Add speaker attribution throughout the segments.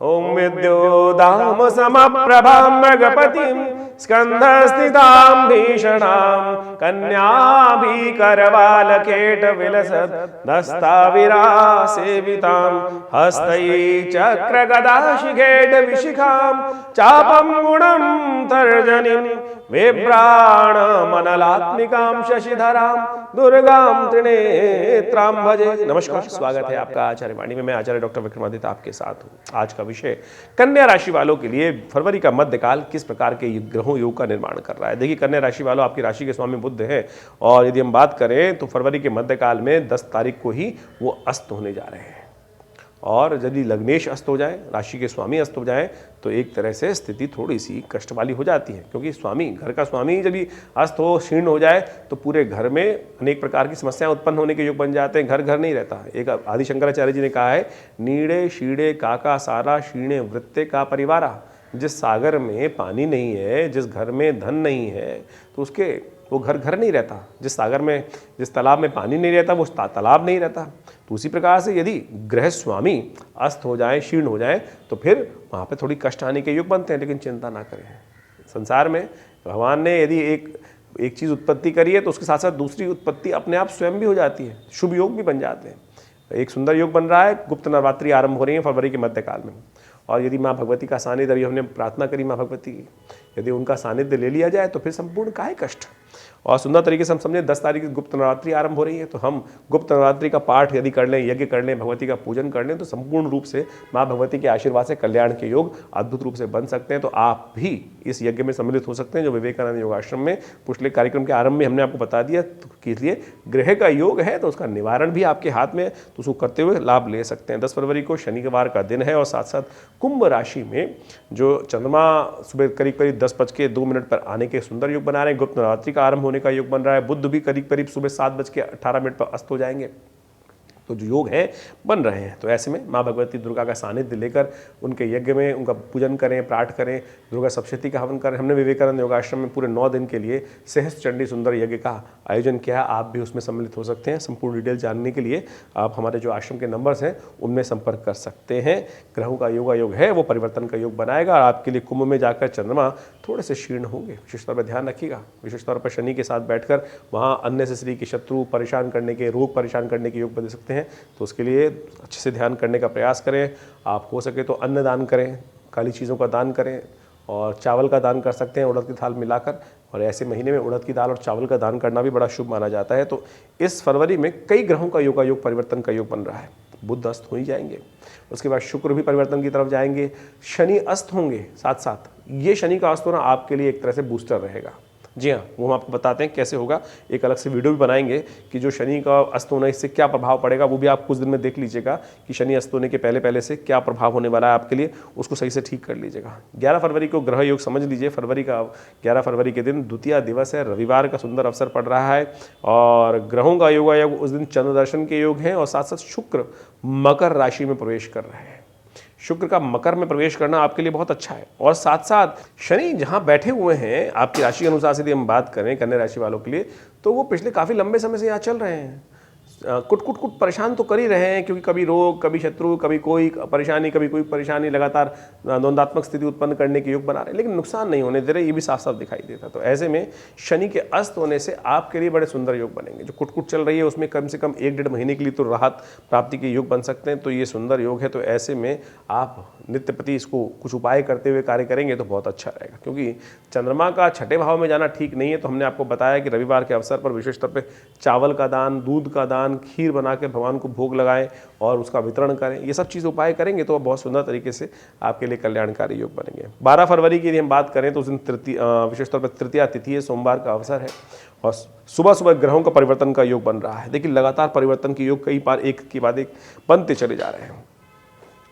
Speaker 1: ओम विद्योदाम समप्रभां मृगपतिं स्कंधस्थितां भीषणां कन्याभिकरवालकेटविलसत् दस्ताविरासेवितां हस्तै चक्रगदाशिखेटविशिखां चापं गुणं तर्जनीं विभ्राणमनलात्मिकां शशिधरां दुर्गां त्रिनेत्रां भजे। नमस्कार, स्वागत है आपका आचार्य वाणी में। मैं आचार्य डॉक्टर विक्रमादित्य आपके साथ हूँ। आज का विषय कन्या राशि वालों के लिए फरवरी का मध्यकाल किस प्रकार के ग्रहों योग का निर्माण कर रहा है। देखिए, कन्या राशि वालों, आपकी राशि के स्वामी बुध है और यदि हम बात करें तो फरवरी के मध्यकाल में 10 तारीख को ही वो अस्त होने जा रहे हैं। और यदि लग्नेश अस्त हो जाए, राशि के स्वामी अस्त हो जाए, तो एक तरह से स्थिति थोड़ी सी कष्ट वाली हो जाती है, क्योंकि स्वामी, घर का स्वामी जब अस्त हो, क्षीण हो जाए, तो पूरे घर में अनेक प्रकार की समस्याएं उत्पन्न होने के योग बन जाते हैं। घर घर नहीं रहता। एक आदि शंकराचार्य जी ने कहा है, नीड़े शीड़े काका सारा क्षीणे वृत्ते का परिवारा। जिस सागर में पानी नहीं है, जिस घर में धन नहीं है, तो उसके वो घर घर नहीं रहता। जिस सागर में, जिस तालाब में पानी नहीं रहता, वो तालाब नहीं रहता। तो उसी प्रकार से यदि ग्रह स्वामी अस्त हो जाए, क्षीण हो जाए, तो फिर वहाँ पे थोड़ी कष्ट आने के योग बनते हैं। लेकिन चिंता ना करें, संसार में भगवान ने यदि एक चीज़ उत्पत्ति करी है तो उसके साथ साथ दूसरी उत्पत्ति अपने आप स्वयं भी हो जाती है। शुभ योग भी बन जाते हैं। एक सुंदर योग बन रहा है, गुप्त नवरात्रि आरंभ हो रही है फरवरी के मध्यकाल में। और यदि माँ भगवती का सानिध्य, अभी हमने प्रार्थना करी माँ भगवती की, यदि उनका सानिध्य ले लिया जाए तो फिर संपूर्ण काहे कष्ट। और सुंदर तरीके से हम समझें, 10 तारीख की गुप्त नवरात्रि आरंभ हो रही है, तो हम गुप्त नवरात्रि का पाठ यदि कर लें, यज्ञ कर लें, भगवती का पूजन कर लें, तो संपूर्ण रूप से माँ भगवती के आशीर्वाद से कल्याण के योग अद्भुत रूप से बन सकते हैं। तो आप भी इस यज्ञ में सम्मिलित हो सकते हैं, जो विवेकानंद योगाश्रम में पिछले कार्यक्रम के आरंभ में हमने आपको बता दिया। तो इसलिए ग्रह का योग है तो उसका निवारण भी आपके हाथ में, तो उसको करते हुए लाभ ले सकते हैं। 10 फरवरी को शनिवार का दिन है और साथ साथ कुंभ राशि में जो चंद्रमा सुबह करीब 10:02 पर आने के सुंदर योग बना रहे हैं। गुप्त नवरात्रि का आरंभ होने का योग बन रहा है। बुध भी करीब सुबह 7:18 पर अस्त हो जाएंगे। तो जो योग है बन रहे हैं, तो ऐसे में माँ भगवती दुर्गा का सानिध्य लेकर उनके यज्ञ में उनका पूजन करें, पाठ करें, दुर्गा सप्तशती का हवन करें। हमने विवेकानंद योगाश्रम में पूरे 9 दिन के लिए सहस्त्र चंडी सुंदर यज्ञ का आयोजन किया है। आप भी उसमें सम्मिलित हो सकते हैं। संपूर्ण डिटेल जानने के लिए आप हमारे जो आश्रम के नंबर्स हैं उनमें संपर्क कर सकते हैं। ग्रहों का योग है वो परिवर्तन का योग बनाएगा और आपके लिए कुंभ में जाकर चंद्रमा थोड़े से क्षीण होंगे। विशेष तौर पर ध्यान रखिएगा। विशेष तौर पर शनि के साथ बैठकर वहाँ अननेसेसरी के शत्रु परेशान करने के, रोग परेशान करने के योग बन सकते हैं। तो उसके लिए अच्छे से ध्यान करने का प्रयास करें। आप हो सके तो अन्न दान करें, काली चीज़ों का दान करें और चावल का दान कर सकते हैं उड़द की दाल मिलाकर। और ऐसे महीने में उड़द की दाल और चावल का दान करना भी बड़ा शुभ माना जाता है। तो इस फरवरी में कई ग्रहों का योग परिवर्तन का योग बन रहा है। बुध अस्त हो ही जाएंगे, उसके बाद शुक्र भी परिवर्तन की तरफ जाएंगे, शनि अस्त होंगे साथ साथ। ये शनि का अस्त होना आपके लिए एक तरह से बूस्टर रहेगा। जी हाँ, वो हम आपको बताते हैं कैसे होगा। एक अलग से वीडियो भी बनाएंगे कि जो शनि का अस्त होना, इससे क्या प्रभाव पड़ेगा, वो भी आप कुछ दिन में देख लीजिएगा कि शनि अस्त होने के पहले से क्या प्रभाव होने वाला है आपके लिए, उसको सही से ठीक कर लीजिएगा। 11 फरवरी को ग्रह योग समझ लीजिए। 11 फरवरी के दिन द्वितीय दिवस है, रविवार का सुंदर अवसर पड़ रहा है और ग्रहों का योग उस दिन चंद्र दर्शन के योग हैं और साथ साथ शुक्र मकर राशि में प्रवेश कर रहे हैं। शुक्र का मकर में प्रवेश करना आपके लिए बहुत अच्छा है। और साथ साथ शनि जहां बैठे हुए हैं आपकी राशि के अनुसार से यदि हम बात करें कन्या राशि वालों के लिए, तो वो पिछले काफ़ी लंबे समय से यहाँ चल रहे हैं। कुछ परेशान तो कर ही रहे हैं, क्योंकि कभी रोग, कभी शत्रु, कभी कोई परेशानी, कभी कोई परेशानी, लगातार द्वंद्वात्मक स्थिति उत्पन्न करने के योग बना रहे हैं, लेकिन नुकसान नहीं होने दे रहे, ये भी साफ साफ दिखाई देता। तो ऐसे में शनि के अस्त होने से आपके लिए बड़े सुंदर योग बनेंगे। जो कुट चल रही है उसमें कम से कम 1-1.5 महीने के लिए तो राहत प्राप्ति के योग बन सकते हैं। तो ये सुंदर योग है। तो ऐसे में आप नित्य प्रति इसको कुछ उपाय करते हुए कार्य करेंगे तो बहुत अच्छा रहेगा, क्योंकि चंद्रमा का छठे भाव में जाना ठीक नहीं है। तो हमने आपको बताया कि रविवार के अवसर पर विशेष तौर पर चावल का दान, दूध का दान, खीर बना के भगवान को भोग लगाएं और उसका वितरण करें। ये सब चीज़ उपाय करेंगे तो बहुत सुंदर तरीके से आपके लिए कल्याणकारी योग बनेंगे। 12 फरवरी की यदि हम बात करें तो उस दिन विशेष तौर पर तृतीया तिथि है, सोमवार का अवसर है और सुबह ग्रहों का परिवर्तन का योग बन रहा है। देखिए, लगातार परिवर्तन के योग कई बार एक के बाद एक बनते चले जा रहे हैं।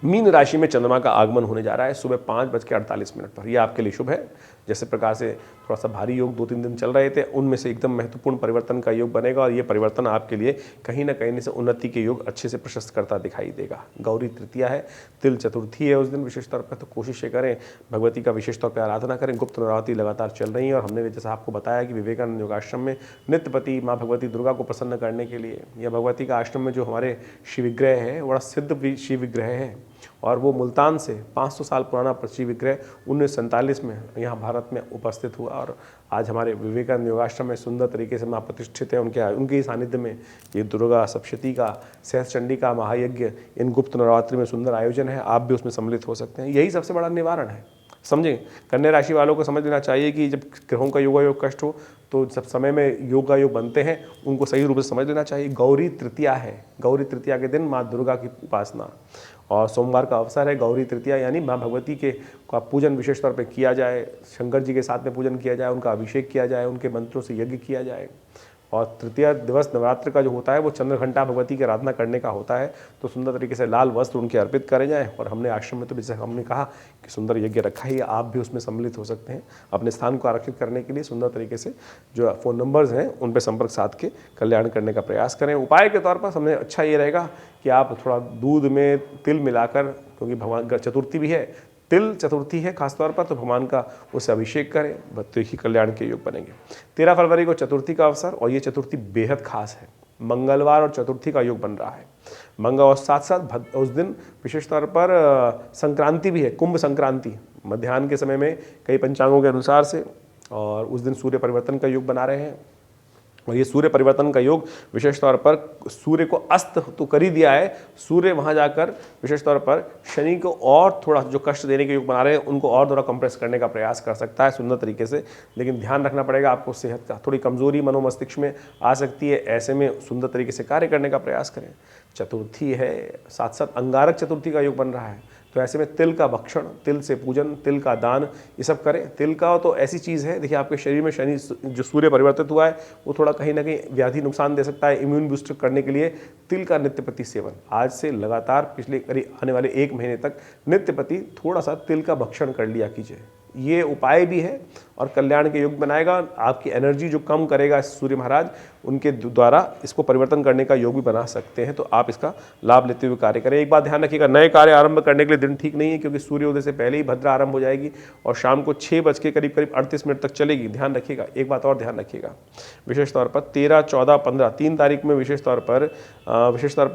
Speaker 1: मीन राशि में चंद्रमा का आगमन होने जा रहा है सुबह 5:48 पर। यह आपके लिए शुभ है। जैसे प्रकार से थोड़ा सा भारी योग 2-3 दिन चल रहे थे, उनमें से एकदम महत्वपूर्ण परिवर्तन का योग बनेगा और ये परिवर्तन आपके लिए कहीं ना कहीं से उन्नति के योग अच्छे से प्रशस्त करता दिखाई देगा। गौरी तृतीया है, तिल चतुर्थी है उस दिन विशेष तौर पर, तो कोशिश करें भगवती का विशेष तौर पर आराधना करें। गुप्त नवरात्रि लगातार चल रही है और हमने जैसा आपको बताया कि विवेकानंद योगाश्रम में नित्यपति माँ भगवती दुर्गा को प्रसन्न करने के लिए, या भगवती का आश्रम में जो हमारे शिव विग्रह है, बड़ा सिद्ध शिव विग्रह है, और वो मुल्तान से 500 साल पुराना पृथ्वी विग्रह 1947 में यहाँ भारत में उपस्थित हुआ और आज हमारे विवेकानंद योगाश्रम में सुंदर तरीके से माँ प्रतिष्ठित है। उनके ही सानिध्य में ये दुर्गा सप्तशती का, सहस्त्रचंडी का महायज्ञ, इन गुप्त नवरात्रि में सुंदर आयोजन है। आप भी उसमें सम्मिलित हो सकते हैं। यही सबसे बड़ा निवारण है। समझें, कन्या राशि वालों को समझ लेना चाहिए कि जब ग्रहों का योगायोग कष्ट हो तो जब समय में योगायोग बनते हैं उनको सही रूप से समझ लेना चाहिए। गौरी तृतीया है, गौरी तृतीया के दिन माँ दुर्गा की उपासना और सोमवार का अवसर है। गौरी तृतीया यानी माँ भगवती के का पूजन विशेष तौर पर किया जाए, शंकर जी के साथ में पूजन किया जाए, उनका अभिषेक किया जाए, उनके मंत्रों से यज्ञ किया जाए। और तृतीया दिवस नवरात्र का जो होता है वो चंद्रघंटा भगवती की आराधना करने का होता है। तो सुंदर तरीके से लाल वस्त्र उनके अर्पित करे जाएं। और हमने आश्रम में तो जैसे हमने कहा कि सुंदर यज्ञ रखा ही, आप भी उसमें सम्मिलित हो सकते हैं। अपने स्थान को आरक्षित करने के लिए सुंदर तरीके से जो फ़ोन नंबर्स हैं उन पर संपर्क साध के कल्याण करने का प्रयास करें। उपाय के तौर पर समझे अच्छा ये रहेगा कि आप थोड़ा दूध में तिल मिलाकर, क्योंकि भगवान चतुर्थी भी है, तिल चतुर्थी है खासतौर पर, तो भगवान का उससे अभिषेक करें, तो ही कल्याण के योग बनेंगे। 13 फरवरी को चतुर्थी का अवसर और ये चतुर्थी बेहद खास है। मंगलवार और चतुर्थी का योग बन रहा है। मंगल और साथ साथ उस दिन विशेष तौर पर संक्रांति भी है, कुंभ संक्रांति मध्याह्न के समय में कई पंचांगों के अनुसार से, और उस दिन सूर्य परिवर्तन का योग बना रहे हैं। और ये सूर्य परिवर्तन का योग विशेष तौर पर सूर्य को अस्त तो कर ही दिया है, सूर्य वहाँ जाकर विशेष तौर पर शनि को और थोड़ा जो कष्ट देने के योग बना रहे हैं उनको और थोड़ा कंप्रेस करने का प्रयास कर सकता है सुंदर तरीके से। लेकिन ध्यान रखना पड़ेगा आपको सेहत का, थोड़ी कमजोरी मनोमस्तिष्क में आ सकती है। ऐसे में सुंदर तरीके से कार्य करने का प्रयास करें। चतुर्थी है, साथ साथ अंगारक चतुर्थी का योग बन रहा है, तो ऐसे में तिल का भक्षण, तिल से पूजन, तिल का दान, ये सब करें। तिल का तो ऐसी चीज़ है, देखिए आपके शरीर में शनि जो सूर्य परिवर्तित हुआ है वो थोड़ा कहीं ना कहीं व्याधि नुकसान दे सकता है। इम्यून बूस्टर करने के लिए तिल का नित्य प्रति सेवन, आज से लगातार पिछले करीब आने वाले 1 महीने तक नित्य प्रति थोड़ा सा तिल का भक्षण कर लिया कीजिए। ये उपाय भी है और कल्याण के योग बनाएगा। आपकी एनर्जी जो कम करेगा सूर्य महाराज, उनके द्वारा इसको परिवर्तन करने का योग भी बना सकते हैं। तो आप इसका लाभ लेते हुए कार्य करें। एक बात ध्यान रखिएगा, नए कार्य आरंभ करने के लिए दिन ठीक नहीं है, क्योंकि सूर्योदय से पहले ही भद्रा आरंभ हो जाएगी और शाम को 6 बज के करीब 38 मिनट तक चलेगी। ध्यान रखिएगा। एक बात और ध्यान रखिएगा, विशेष तौर पर 13, 14, 15 3 तारीख में विशेष तौर पर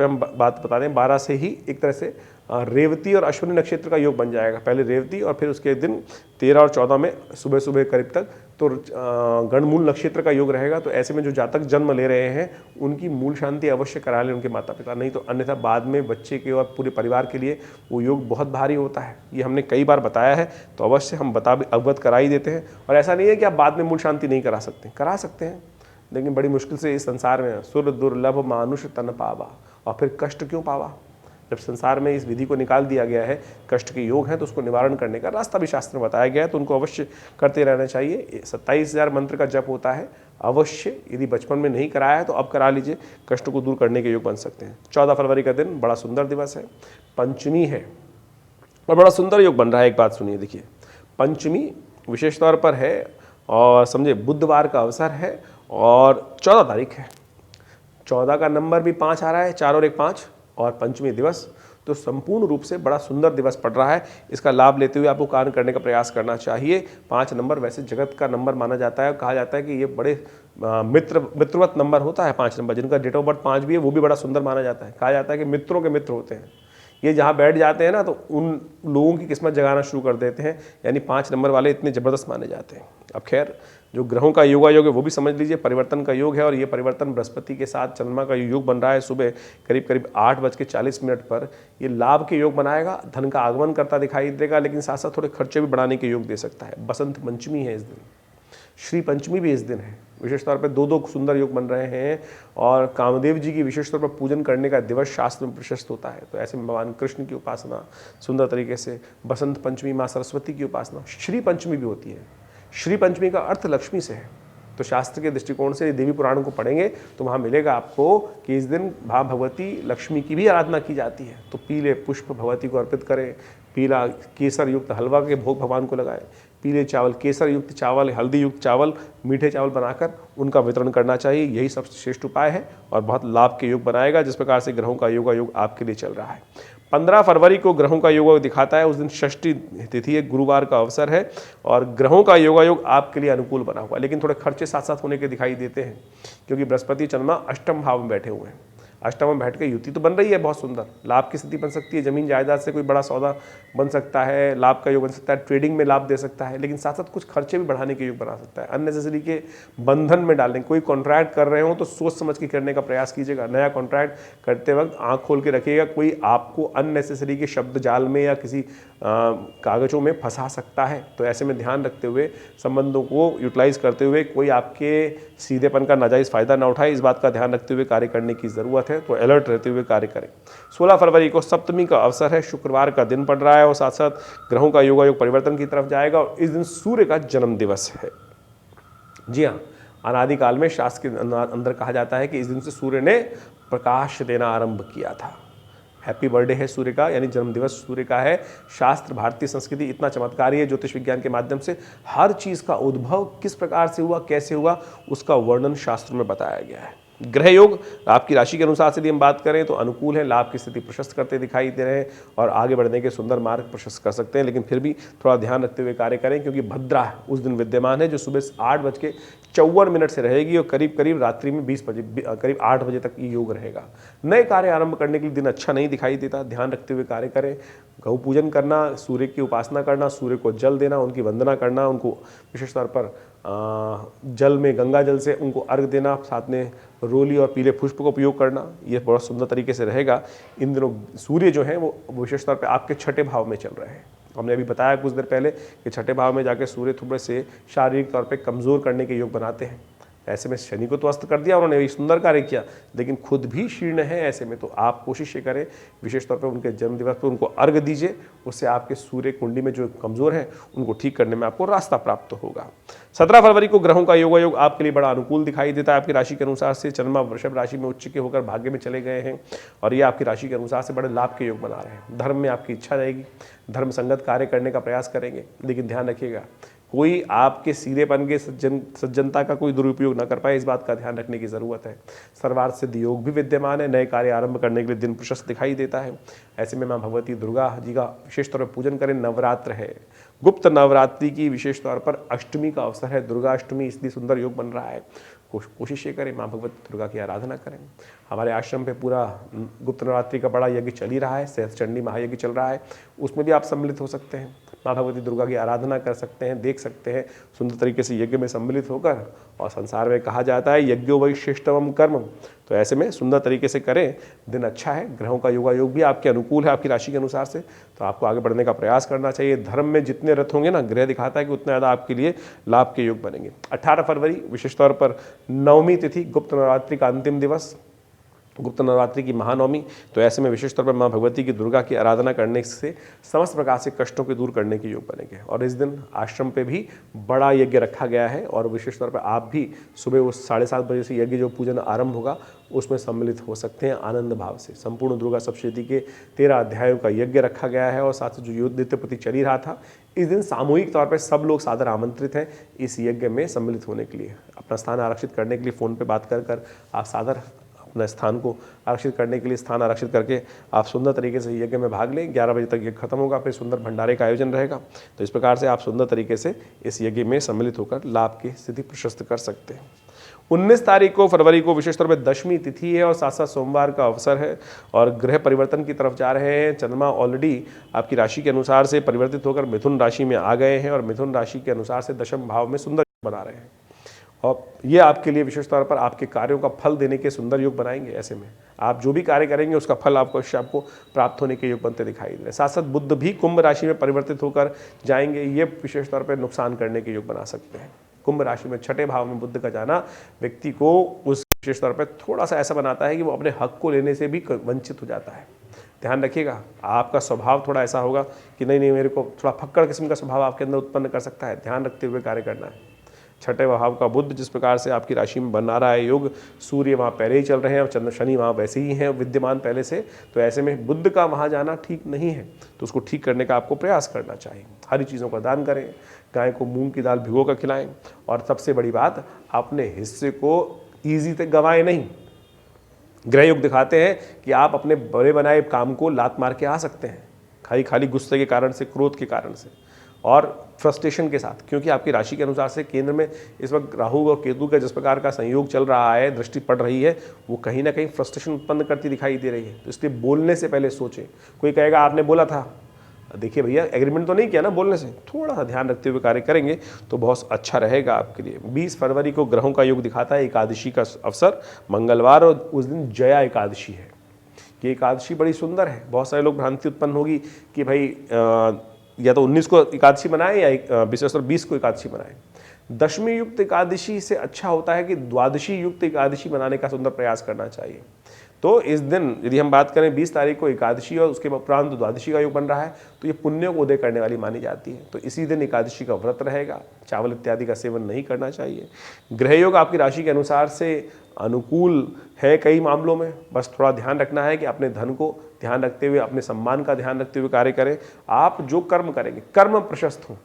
Speaker 1: हम बात बता दें, 12 से ही एक तरह से रेवती और अश्विनी नक्षत्र का योग बन जाएगा। पहले रेवती और फिर उसके दिन 13 और 14 में सुबह सुबह करीब तक तो गणमूल नक्षत्र का योग रहेगा। तो ऐसे में जो जातक जन्म ले रहे हैं उनकी मूल शांति अवश्य करा लें उनके माता पिता, नहीं तो अन्यथा बाद में बच्चे के और पूरे परिवार के लिए वो योग बहुत भारी होता है। ये हमने कई बार बताया है, तो अवश्य हम अवगत करा ही देते हैं। और ऐसा नहीं है कि आप बाद में मूल शांति नहीं करा सकते हैं, लेकिन बड़ी मुश्किल से इस संसार में सुर दुर्लभ मानुष तन पावा, और फिर कष्ट क्यों पावा। जब संसार में इस विधि को निकाल दिया गया है, कष्ट के योग हैं, तो उसको निवारण करने का रास्ता भी शास्त्र में बताया गया है, तो उनको अवश्य करते रहना चाहिए। 27,000 मंत्र का जप होता है, अवश्य यदि बचपन में नहीं कराया है तो अब करा लीजिए, कष्ट को दूर करने के योग बन सकते हैं। 14 फरवरी का दिन बड़ा सुंदर दिवस है, पंचमी है और बड़ा सुंदर योग बन रहा है। एक बात सुनिए, देखिए पंचमी विशेष तौर पर है और समझे बुधवार का अवसर है और 14 तारीख है। 14 का नंबर भी 5 आ रहा है, 4 और 1 5, और पंचमी दिवस, तो संपूर्ण रूप से बड़ा सुंदर दिवस पड़ रहा है। इसका लाभ लेते हुए आपको कार्य करने का प्रयास करना चाहिए। 5 नंबर वैसे जगत का नंबर माना जाता है, कहा जाता है कि ये बड़े मित्रवत नंबर होता है। 5 नंबर जिनका डेट ऑफ बर्थ 5 भी है वो भी बड़ा सुंदर माना जाता है। कहा जाता है कि मित्रों के मित्र होते हैं। ये जहाँ बैठ जाते हैं ना तो उन लोगों की किस्मत जगाना शुरू कर देते हैं, यानी 5 नंबर वाले इतने ज़बरदस्त माने जाते हैं। अब खैर जो ग्रहों का योगायोग है वो भी समझ लीजिए, परिवर्तन का योग है, और ये परिवर्तन बृहस्पति के साथ चंद्रमा का योग बन रहा है। सुबह करीब 8:40 पर ये लाभ के योग बनाएगा, धन का आगमन करता दिखाई देगा, लेकिन साथ साथ थोड़े खर्चे भी बढ़ाने के योग दे सकता है। बसंत पंचमी है इस दिन, श्री पंचमी भी इस दिन है। विशेष तौर पर 2 सुंदर योग बन रहे हैं और कामदेव जी की विशेष तौर पर पूजन करने का दिवस शास्त्र में प्रशस्त होता है। तो ऐसे में भगवान कृष्ण की उपासना सुंदर तरीके से, बसंत पंचमी माँ सरस्वती की उपासना, श्री पंचमी भी होती है। श्री पंचमी का अर्थ लक्ष्मी से है, तो शास्त्र के दृष्टिकोण से देवी पुराणों को पढ़ेंगे तो वहाँ मिलेगा आपको कि इस दिन भगवती लक्ष्मी की भी आराधना की जाती है। तो पीले पुष्प भगवती को अर्पित करें, पीला केसर युक्त हलवा के भोग भगवान को लगाएं, पीले चावल, केसर युक्त चावल, हल्दी युक्त चावल, मीठे चावल बनाकर उनका वितरण करना चाहिए। यही सबसे श्रेष्ठ उपाय है और बहुत लाभ के योग बनाएगा। जिस प्रकार से ग्रहों का योग आपके लिए चल रहा है। 15 फरवरी को ग्रहों का योग दिखाता है, उस दिन षष्ठी तिथि है, गुरुवार का अवसर है और ग्रहों का योग आपके लिए अनुकूल बना हुआ है, लेकिन थोड़े खर्चे साथ साथ होने के दिखाई देते हैं, क्योंकि बृहस्पति चंद्रमा अष्टम भाव में बैठे हुए हैं। अष्टम में बैठ के युति तो बन रही है बहुत सुंदर, लाभ की स्थिति बन सकती है, जमीन जायदाद से कोई बड़ा सौदा बन सकता है, लाभ का योग बन सकता है, ट्रेडिंग में लाभ दे सकता है, लेकिन साथ साथ कुछ खर्चे भी बढ़ाने के योग बना सकता है। अननेसेसरी के बंधन में डालने, कोई कॉन्ट्रैक्ट कर रहे हो तो सोच समझ के करने का प्रयास कीजिएगा। नया कॉन्ट्रैक्ट करते वक्त आंख खोल के रखिएगा, कोई आपको अननेसेसरी के शब्द जाल में या किसी कागजों में फंसा सकता है। तो ऐसे में ध्यान रखते हुए, संबंधों को यूटिलाइज करते हुए कोई आपके सीधेपन का नाजायज़ फायदा ना उठाए, इस बात का ध्यान रखते हुए कार्य करने की ज़रूरत है। तो अलर्ट रहते हुए कार्य करें। 16 फरवरी को सप्तमी का अवसर है, शुक्रवार का दिन पड़ रहा है और साथ साथ ग्रहों का योगायोग परिवर्तन की तरफ जाएगा और इस दिन सूर्य का जन्म दिवस है। जी हाँ, अनादिकाल में शास्त्र के अंदर कहा जाता है कि इस दिन से सूर्य ने प्रकाश देना आरंभ किया था। हैप्पी बर्थडे है सूर्य का, यानी जन्म दिवस सूर्य का है। शास्त्र, भारतीय संस्कृति इतना चमत्कारी है, ज्योतिष विज्ञान के माध्यम से हर चीज़ का उद्भव किस प्रकार से हुआ, कैसे हुआ, उसका वर्णन शास्त्र में बताया गया है। ग्रह योग आपकी राशि के अनुसार से यदि हम बात करें तो अनुकूल है, लाभ की स्थिति प्रशस्त करते दिखाई दे रहे हैं और आगे बढ़ने के सुंदर मार्ग प्रशस्त कर सकते हैं, लेकिन फिर भी थोड़ा ध्यान रखते हुए कार्य करें क्योंकि भद्रा उस दिन विद्यमान है जो सुबह 8:54 से रहेगी और करीब करीब रात्रि में करीब 8 बजे तक ये योग रहेगा। नए कार्य आरंभ करने के लिए दिन अच्छा नहीं दिखाई देता, ध्यान रखते हुए कार्य करें। गौ पूजन करना, सूर्य की उपासना करना, सूर्य को जल देना, उनकी वंदना करना, उनको विशेष तौर पर जल में गंगा जल से उनको अर्घ देना, साथ में रोली और पीले पुष्प का उपयोग करना, ये बहुत सुंदर तरीके से रहेगा। इन दिनों सूर्य जो है वो विशेष तौर पे आपके छठे भाव में चल रहे हैं। हमने अभी बताया कुछ देर पहले कि छठे भाव में जाके सूर्य थोड़े से शारीरिक तौर पे कमज़ोर करने के योग बनाते हैं। ऐसे में शनि को तो अस्त कर दिया उन्होंने, सुंदर कार्य किया, लेकिन खुद भी शीर्ण है। ऐसे में तो आप कोशिश ये करें, विशेष तौर पे उनके जन्म दिवस पर उनको अर्घ दीजिए, उससे आपके सूर्य कुंडली में जो कमज़ोर है उनको ठीक करने में आपको रास्ता प्राप्त होगा। 17 फरवरी को ग्रहों का योगायोग आपके लिए बड़ा अनुकूल दिखाई देता है। आपकी राशि के अनुसार से चंद्रमा वृषभ राशि में उच्च के होकर भाग्य में चले गए हैं और ये आपकी राशि के अनुसार से बड़े लाभ के योग बना रहे हैं। धर्म में आपकी इच्छा रहेगी, धर्म संगत कार्य करने का प्रयास करेंगे, लेकिन ध्यान रखिएगा कोई आपके सीधेपन के सज्जनता का कोई दुरुपयोग न कर पाए, इस बात का ध्यान रखने की ज़रूरत है। सर्वार्थ सिद्धि योग भी विद्यमान है, नए कार्य आरंभ करने के लिए दिन प्रशस्त दिखाई देता है। ऐसे में माँ भगवती दुर्गा जी का विशेष तौर पर पूजन करें। नवरात्र है, गुप्त नवरात्रि की विशेष तौर पर अष्टमी का अवसर है, दुर्गा अष्टमी, इसलिए सुंदर योग बन रहा है। कोशिश ये करें माँ भगवती दुर्गा की आराधना करें। हमारे आश्रम पे पूरा गुप्त नवरात्रि का बड़ा यज्ञ चल ही रहा है, सहस्त्र चंडी महायज्ञ चल रहा है, उसमें भी आप सम्मिलित हो सकते हैं। माँ भगवती दुर्गा की आराधना कर सकते हैं, देख सकते हैं सुंदर तरीके से यज्ञ में सम्मिलित होकर। और संसार में कहा जाता है यज्ञो वै श्रेष्ठतमं कर्म, तो ऐसे में सुंदर तरीके से करें। दिन अच्छा है, ग्रहों का योगायोग भी आपके अनुकूल है आपकी राशि के अनुसार से, तो आपको आगे बढ़ने का प्रयास करना चाहिए। धर्म में जितने रथ होंगे ना, ग्रह दिखाता है कि उतना ज़्यादा आपके लिए लाभ के योग बनेंगे। 18 फरवरी विशेष तौर पर नवमी तिथि, गुप्त नवरात्रि का अंतिम दिवस, गुप्त नवरात्रि की महानवमी, तो ऐसे में विशेष तौर पर माँ भगवती की दुर्गा की आराधना करने से समस्त प्रकार से कष्टों के दूर करने के योग बनेंगे। और इस दिन आश्रम पे भी बड़ा यज्ञ रखा गया है और विशेष तौर पर आप भी सुबह उस 7:30 बजे से यज्ञ जो पूजन आरंभ होगा उसमें सम्मिलित हो सकते हैं आनंद भाव से। संपूर्ण दुर्गा सप्तशती के 13 अध्यायों का यज्ञ रखा गया है और साथ ही जो युद्ध नित्यप्रति चल ही रहा था, इस दिन सामूहिक तौर पर सब लोग सादर आमंत्रित हैं इस यज्ञ में सम्मिलित होने के लिए। अपना स्थान आरक्षित करने के लिए फ़ोन पर बात कर आप सादर अपने स्थान को आरक्षित करने के लिए स्थान आरक्षित करके आप सुंदर तरीके से यज्ञ में भाग लें। 11 बजे तक यज्ञ खत्म होगा, फिर सुंदर भंडारे का आयोजन रहेगा। तो इस प्रकार से आप सुंदर तरीके से इस यज्ञ में सम्मिलित होकर लाभ की स्थिति प्रशस्त कर सकते हैं। 19 तारीख को फरवरी को विशेष तौर पर दशमी तिथि है और साथ साथ सोमवार का अवसर है और ग्रह परिवर्तन की तरफ जा रहे हैं। चंद्रमा ऑलरेडी आपकी राशि के अनुसार से परिवर्तित होकर मिथुन राशि में आ गए हैं और मिथुन राशि के अनुसार से दशम भाव में सुंदर बना रहे हैं और ये आपके लिए विशेष तौर पर आपके कार्यों का फल देने के सुंदर योग बनाएंगे। ऐसे में आप जो भी कार्य करेंगे उसका फल आपको प्राप्त होने के योग बनते दिखाई दे रहे हैं। साथ साथ बुध भी कुंभ राशि में परिवर्तित होकर जाएंगे, ये विशेष तौर पर नुकसान करने के योग बना सकते हैं। कुंभ राशि में छठे भाव में बुध का जाना व्यक्ति को उस विशेष तौर पर थोड़ा सा ऐसा बनाता है कि वो अपने हक को लेने से भी वंचित हो जाता है। ध्यान रखिएगा, आपका स्वभाव थोड़ा ऐसा होगा कि नहीं मेरे को थोड़ा फक्कड़ किस्म का स्वभाव आपके अंदर उत्पन्न कर सकता है। ध्यान रखते हुए कार्य करना है। छठे भाव का बुध जिस प्रकार से आपकी राशि में बना रहा है योग, सूर्य वहाँ पहले ही चल रहे हैं और चंद्र शनि वहाँ वैसे ही हैं विद्यमान पहले से, तो ऐसे में बुध का वहाँ जाना ठीक नहीं है, तो उसको ठीक करने का आपको प्रयास करना चाहिए। हरी चीज़ों का दान करें, गाय को मूंग की दाल भिगो कर खिलाएं और सबसे बड़ी बात, अपने हिस्से को ईजी तक गंवाएं नहीं। ग्रह योग दिखाते हैं कि आप अपने बड़े बनाए काम को लात मार के आ सकते हैं, खाली गुस्से के कारण से, क्रोध के कारण से, और फ्रस्ट्रेशन के साथ, क्योंकि आपकी राशि के अनुसार से केंद्र में इस वक्त राहु और केतु का जिस प्रकार का संयोग चल रहा है, दृष्टि पड़ रही है, वो कहीं ना कहीं फ्रस्ट्रेशन उत्पन्न करती दिखाई दे रही है। तो इसलिए बोलने से पहले सोचें। कोई कहेगा आपने बोला था, देखिए भैया एग्रीमेंट तो नहीं किया ना बोलने से, थोड़ा सा ध्यान रखते हुए कार्य करेंगे तो बहुत अच्छा रहेगा आपके लिए। 20 फरवरी को ग्रहों का योग दिखाता है एकादशी का अवसर, मंगलवार, और उस दिन जया एकादशी है। कि एकादशी बड़ी सुंदर है। बहुत सारे लोग भ्रांति उत्पन्न होगी कि भाई या तो 19 को एकादशी बनाएं या विशेषकर 20 को एकादशी बनाएं। दशमी युक्त एकादशी से अच्छा होता है कि द्वादशी युक्त एकादशी बनाने का सुंदर प्रयास करना चाहिए। तो इस दिन यदि हम बात करें 20 तारीख को एकादशी और उसके उपरांत द्वादशी का योग बन रहा है, तो ये पुण्य को उदय करने वाली मानी जाती है। तो इसी दिन एकादशी का व्रत रहेगा, चावल इत्यादि का सेवन नहीं करना चाहिए। ग्रह योग आपकी राशि के अनुसार से अनुकूल है कई मामलों में, बस थोड़ा ध्यान रखना है कि अपने धन को ध्यान रखते हुए, अपने सम्मान का ध्यान रखते हुए कार्य करें। आप जो कर्म करेंगे, कर्म प्रशस्त हो,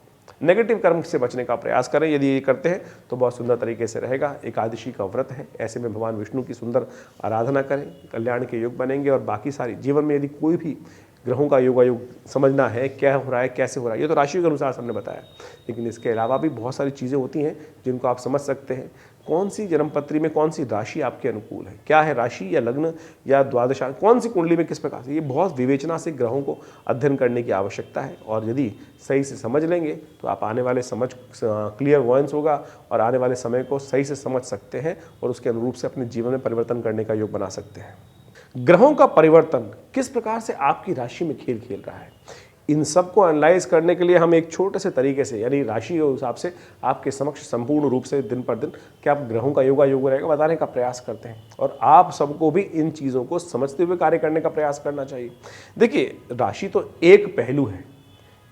Speaker 1: नेगेटिव कर्म से बचने का प्रयास करें। यदि ये करते हैं तो बहुत सुंदर तरीके से रहेगा। एकादशी का व्रत है, ऐसे में भगवान विष्णु की सुंदर आराधना करें, कल्याण के योग बनेंगे। और बाकी सारी जीवन में यदि कोई भी ग्रहों का योगायोग समझना है, क्या हो रहा है, कैसे हो रहा है, ये तो राशि के अनुसार हमने बताया, लेकिन इसके अलावा भी बहुत सारी चीज़ें होती हैं जिनको आप समझ सकते हैं। कौन सी जन्मपत्री में कौन सी राशि आपके अनुकूल है, क्या है राशि या लग्न या द्वादशा, कौन सी कुंडली में किस प्रकार से, ये बहुत विवेचना से ग्रहों को अध्ययन करने की आवश्यकता है। और यदि सही से समझ लेंगे तो आप आने वाले क्लियर वॉइस होगा और आने वाले समय को सही से समझ सकते हैं और उसके अनुरूप से अपने जीवन में परिवर्तन करने का योग बना सकते हैं। ग्रहों का परिवर्तन किस प्रकार से आपकी राशि में खेल खेल रहा है, इन सब को एनालाइज करने के लिए हम एक छोटे से तरीके से, यानी राशि के हिसाब से आपके समक्ष संपूर्ण रूप से दिन पर दिन क्या ग्रहों का योग रहेगा बताने का प्रयास करते हैं। और आप सबको भी इन चीज़ों को समझते हुए कार्य करने का प्रयास करना चाहिए। देखिए, राशि तो एक पहलू है,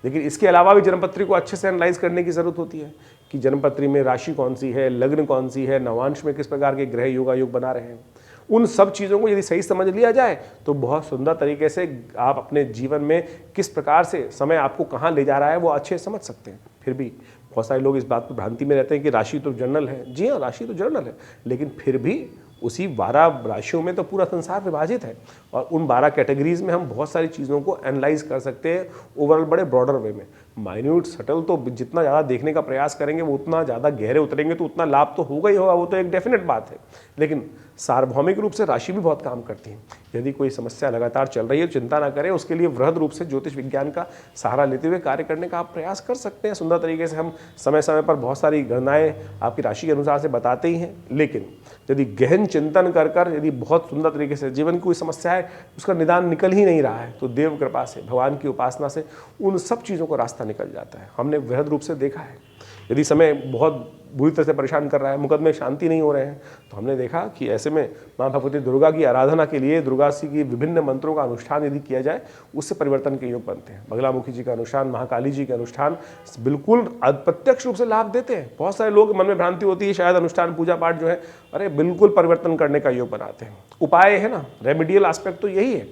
Speaker 1: लेकिन इसके अलावा भी जन्मपत्री को अच्छे से एनालाइज करने की ज़रूरत होती है कि जन्मपत्री में राशि कौन सी है, लग्न कौन सी है, नवांश में किस प्रकार के ग्रह योग बना रहे हैं। उन सब चीज़ों को यदि सही समझ लिया जाए तो बहुत सुंदर तरीके से आप अपने जीवन में किस प्रकार से समय आपको कहाँ ले जा रहा है वो अच्छे समझ सकते हैं। फिर भी बहुत सारे लोग इस बात पर भ्रांति में रहते हैं कि राशि तो जर्नल है। जी हाँ, राशि तो जर्नल है, लेकिन फिर भी उसी 12 राशियों में तो पूरा संसार विभाजित है और उन 12 कैटेगरीज में हम बहुत सारी चीज़ों को एनालाइज कर सकते हैं ओवरऑल बड़े ब्रॉडर वे में। माइन्यूट सटल तो जितना ज़्यादा देखने का प्रयास करेंगे वो उतना ज़्यादा गहरे उतरेंगे तो उतना लाभ तो होगा ही होगा, वो तो एक डेफिनेट बात है। लेकिन सार्वभौमिक रूप से राशि भी बहुत काम करती है। यदि कोई समस्या लगातार चल रही है, चिंता ना करें, उसके लिए वृहद रूप से ज्योतिष विज्ञान का सहारा लेते हुए कार्य करने का आप प्रयास कर सकते हैं। सुंदर तरीके से हम समय समय पर बहुत सारी गणनाएं आपकी राशि के अनुसार से बताते ही हैं, लेकिन यदि गहन चिंतन कर कर यदि बहुत सुंदर तरीके से जीवन की कोई समस्या है उसका निदान निकल ही नहीं रहा है, तो देव कृपा से, भगवान की उपासना से उन सब चीज़ों को रास्ता निकल जाता है। हमने वृहद रूप से देखा है। यदि समय बहुत बुरी तरह से परेशान कर रहा है, मुकदमे शांति नहीं हो रहे हैं, तो हमने देखा कि ऐसे में माँ भगवती दुर्गा की आराधना के लिए दुर्गा जी की विभिन्न मंत्रों का अनुष्ठान यदि किया जाए उससे परिवर्तन के योग बनते हैं। बगलामुखी जी का अनुष्ठान, महाकाली जी के अनुष्ठान बिल्कुल अप्रत्यक्ष रूप से लाभ देते हैं। बहुत सारे लोग मन में भ्रांति होती है शायद अनुष्ठान पूजा पाठ जो है अरे बिल्कुल परिवर्तन करने का योग बनाते हैं। उपाय है ना, रेमेडियल एस्पेक्ट तो यही है।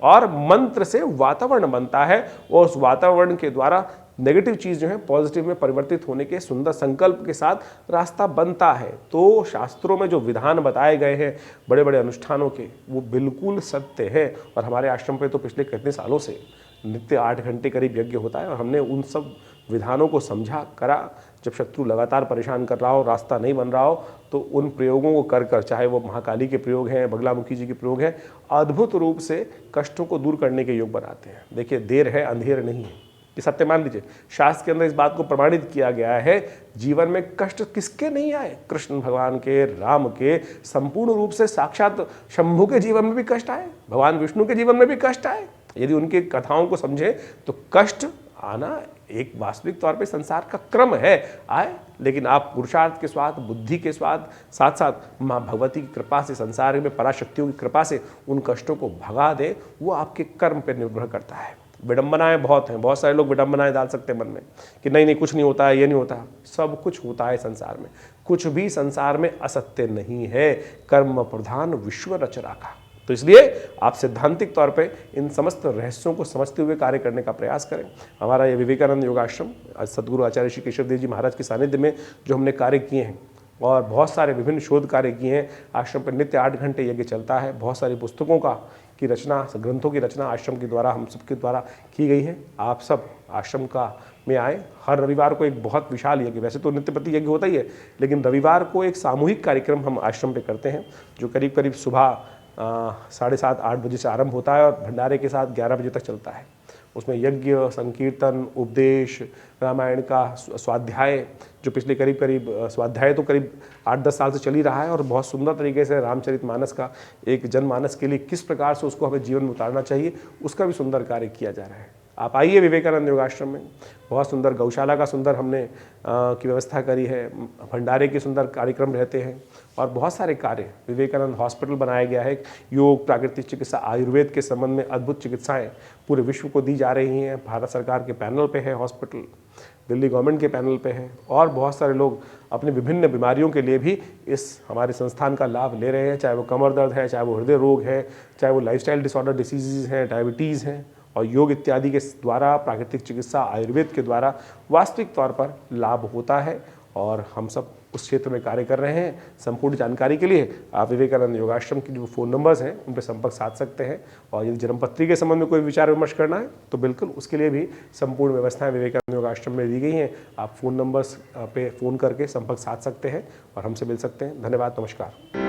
Speaker 1: और मंत्र से वातावरण बनता है और उस वातावरण के द्वारा नेगेटिव चीज़ जो है पॉजिटिव में परिवर्तित होने के सुंदर संकल्प के साथ रास्ता बनता है। तो शास्त्रों में जो विधान बताए गए हैं बड़े बड़े अनुष्ठानों के, वो बिल्कुल सत्य है। और हमारे आश्रम पे तो पिछले कितने सालों से नित्य 8 घंटे करीब यज्ञ होता है और हमने उन सब विधानों को समझा करा। जब शत्रु लगातार परेशान कर रहा हो, रास्ता नहीं बन रहा हो, तो उन प्रयोगों को कर चाहे वो महाकाली के प्रयोग हैं, बगलामुखी जी के प्रयोग हैं, अद्भुत रूप से कष्टों को दूर करने के योग बनाते हैं। देखिए, देर है अंधेर नहीं है, ये सत्य मान लीजिए। शास्त्र के अंदर इस बात को प्रमाणित किया गया है। जीवन में कष्ट किसके नहीं आए, कृष्ण भगवान के, राम के, संपूर्ण रूप से साक्षात शंभु के जीवन में भी कष्ट आए, भगवान विष्णु के जीवन में भी कष्ट आए। यदि उनकी कथाओं को समझे तो कष्ट आना एक वास्तविक तौर पे संसार का क्रम है, आए। लेकिन आप पुरुषार्थ के साथ, बुद्धि के साथ साथ माँ भगवती की कृपा से, संसार में पराशक्तियों की कृपा से उन कष्टों को भगा दे, वो आपके कर्म पर निर्भर करता है। विडंबनाएं बहुत हैं, बहुत सारे लोग विडंबनाएं डाल सकते हैं मन में कि नहीं नहीं कुछ नहीं होता है, ये नहीं होता। सब कुछ होता है संसार में, कुछ भी संसार में असत्य नहीं है। कर्म प्रधान विश्व रचना का। तो इसलिए आप सैद्धांतिक तौर पे इन समस्त रहस्यों को समझते हुए कार्य करने का प्रयास करें। हमारा ये विवेकानंद योगाश्रम सदगुरु आचार्य श्री केशव देव जी महाराज के सानिध्य में जो हमने कार्य किए हैं और बहुत सारे विभिन्न शोध कार्य किए हैं। आश्रम पर नित्य 8 घंटे यज्ञ चलता है। बहुत सारी पुस्तकों का की रचना, ग्रंथों की रचना आश्रम के द्वारा, हम सबके द्वारा की गई है। आप सब आश्रम में आए। हर रविवार को एक बहुत विशाल यज्ञ, वैसे तो नित्यपति यज्ञ होता ही है, लेकिन रविवार को एक सामूहिक कार्यक्रम हम आश्रम पे करते हैं, जो करीब करीब सुबह 7:30-8 बजे से आरंभ होता है और भंडारे के साथ 11 बजे तक चलता है। उसमें यज्ञ, संकीर्तन, उपदेश, रामायण का स्वाध्याय, जो पिछले करीब स्वाध्याय तो करीब 8-10 साल से चल ही रहा है, और बहुत सुंदर तरीके से रामचरितमानस का एक जनमानस के लिए किस प्रकार से उसको हमें जीवन में उतारना चाहिए, उसका भी सुंदर कार्य किया जा रहा है। आप आइए विवेकानंद योगाश्रम में। बहुत सुंदर गौशाला का सुंदर हमने की व्यवस्था करी है, भंडारे के सुंदर कार्यक्रम रहते हैं, और बहुत सारे कार्य। विवेकानंद हॉस्पिटल बनाया गया है, योग, प्राकृतिक चिकित्सा, आयुर्वेद के संबंध में अद्भुत चिकित्साएं पूरे विश्व को दी जा रही हैं। भारत सरकार के पैनल पे है हॉस्पिटल, दिल्ली गवर्नमेंट के पैनल पे है, और बहुत सारे लोग अपनी विभिन्न बीमारियों के लिए भी इस हमारे संस्थान का लाभ ले रहे हैं, चाहे वो कमर दर्द है, चाहे वो हृदय रोग है, चाहे वो लाइफस्टाइल डिसऑर्डर डिसीज़ हैं, डायबिटीज़ हैं, और योग इत्यादि के द्वारा, प्राकृतिक चिकित्सा, आयुर्वेद के द्वारा वास्तविक तौर पर लाभ होता है, और हम सब उस क्षेत्र में कार्य कर रहे हैं। संपूर्ण जानकारी के लिए आप विवेकानंद योगाश्रम की जो फ़ोन नंबर्स हैं उन पर संपर्क साध सकते हैं, और यदि जन्मपत्री के संबंध में कोई विचार विमर्श करना है तो बिल्कुल उसके लिए भी संपूर्ण व्यवस्थाएं विवेकानंद योगाश्रम में दी गई हैं। आप फ़ोन नंबर्स पे फ़ोन करके संपर्क साध सकते हैं और हमसे मिल सकते हैं। धन्यवाद, नमस्कार।